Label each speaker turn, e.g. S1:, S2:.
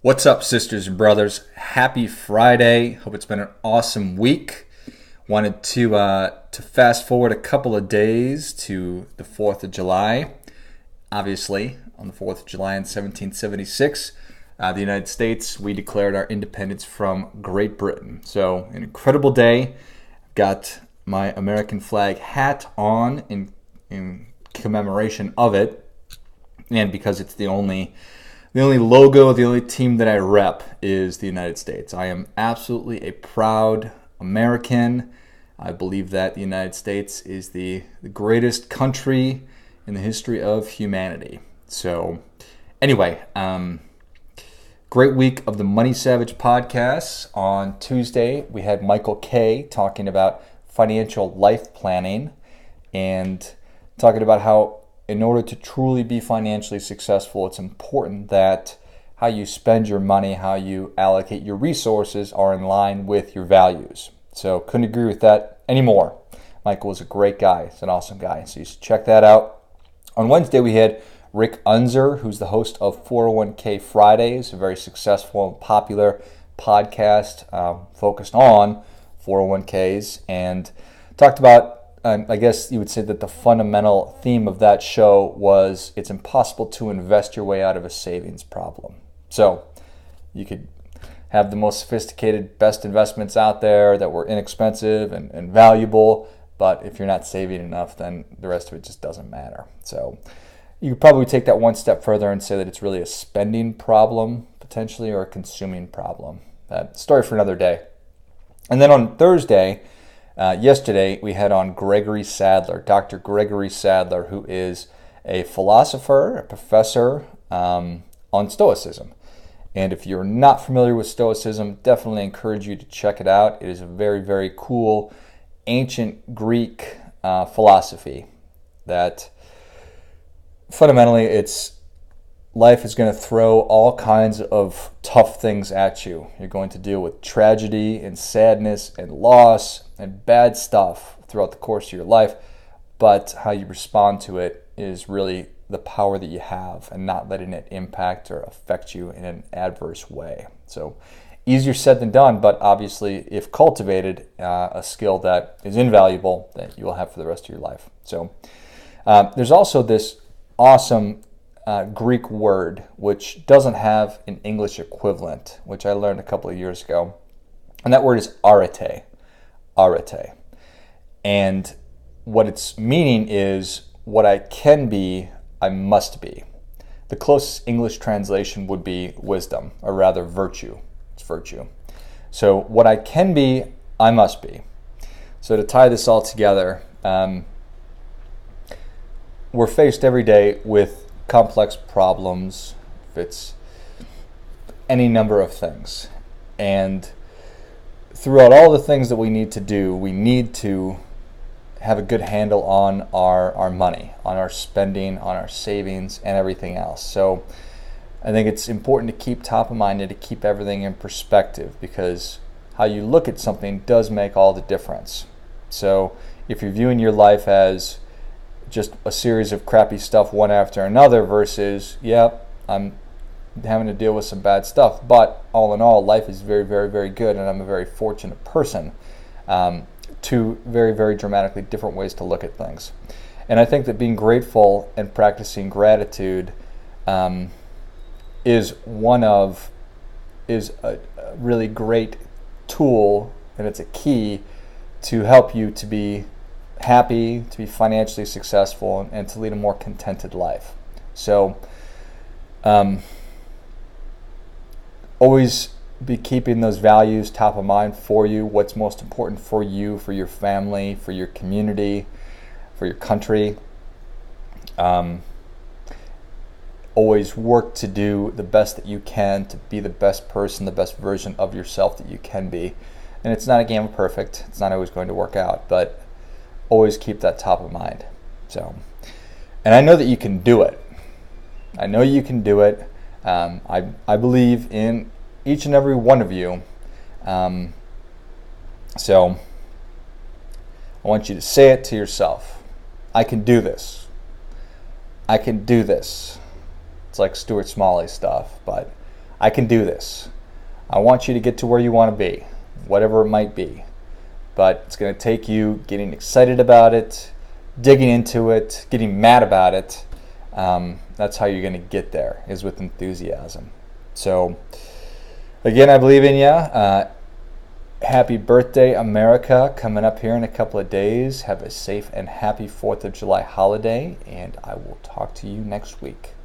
S1: What's up, sisters and brothers? Happy Friday. Hope it's been an awesome week. Wanted to fast forward a couple of days to the 4th of July. Obviously, on the 4th of July in 1776, the United States, we declared our independence from Great Britain. So, an incredible day. Got my American flag hat on in commemoration of it. And because it's the only logo, the only team that I rep is the United States. I am absolutely a proud American. I believe that the United States is the greatest country in the history of humanity. So, anyway, great week of the Money Savage podcast. On Tuesday, we had Michael Kay talking about financial life planning and talking about how in order to truly be financially successful, it's important that how you spend your money, how you allocate your resources are in line with your values. So couldn't agree with that anymore. Michael was a great guy. He's an awesome guy. So you should check that out. On Wednesday, we had Rick Unzer, who's the host of 401k Fridays, a very successful and popular podcast focused on 401ks, and talked about I guess you would say that the fundamental theme of that show was it's impossible to invest your way out of a savings problem. So you could have the most sophisticated, best investments out there that were inexpensive and valuable, but if you're not saving enough, then the rest of it just doesn't matter. So you could probably take that one step further and say that it's really a spending problem, potentially, or a consuming problem. That story for another day. And then on Thursday, yesterday, we had on Gregory Sadler, Dr. Gregory Sadler, who is a philosopher, a professor on Stoicism. And if you're not familiar with Stoicism, definitely encourage you to check it out. It is a very, very cool ancient Greek philosophy that fundamentally life is going to throw all kinds of tough things at you. You're going to deal with tragedy and sadness and loss and bad stuff throughout the course of your life, but how you respond to it is really the power that you have and not letting it impact or affect you in an adverse way. So easier said than done, but obviously if cultivated, a skill that is invaluable that you will have for the rest of your life. So there's also this awesome Greek word which doesn't have an English equivalent, which I learned a couple of years ago, and that word is arete. Arete. And what its meaning is, what I can be, I must be. The closest English translation would be wisdom, or rather virtue. It's virtue. So what I can be, I must be. So to tie this all together, we're faced every day with complex problems. If it's any number of things. And throughout all the things that we need to do, we need to have a good handle on our money, on our spending, on our savings, and everything else. So I think it's important to keep top of mind and to keep everything in perspective, because how you look at something does make all the difference. So if you're viewing your life as just a series of crappy stuff one after another versus, I'm having to deal with some bad stuff, but all in all, life is very, very, very good, and I'm a very fortunate person. Two very, very dramatically different ways to look at things. And I think that being grateful and practicing gratitude is a really great tool, and it's a key to help you to be happy, to be financially successful, and to lead a more contented life. So always be keeping those values top of mind for you, what's most important for you, for your family, for your community, for your country. Always work to do the best that you can, to be the best person, the best version of yourself that you can be. And it's not a game of perfect. It's not always going to work out, but always keep that top of mind. So, and I know that you can do it. I know you can do it. I believe in each and every one of you. So I want you to say it to yourself. I can do this. I can do this. It's like Stuart Smalley stuff, but I can do this. I want you to get to where you want to be, whatever it might be. But it's going to take you getting excited about it, digging into it, getting mad about it. That's how you're going to get there, is with enthusiasm. So, again, I believe in you. Happy birthday, America, coming up here in a couple of days. Have a safe and happy 4th of July holiday, and I will talk to you next week.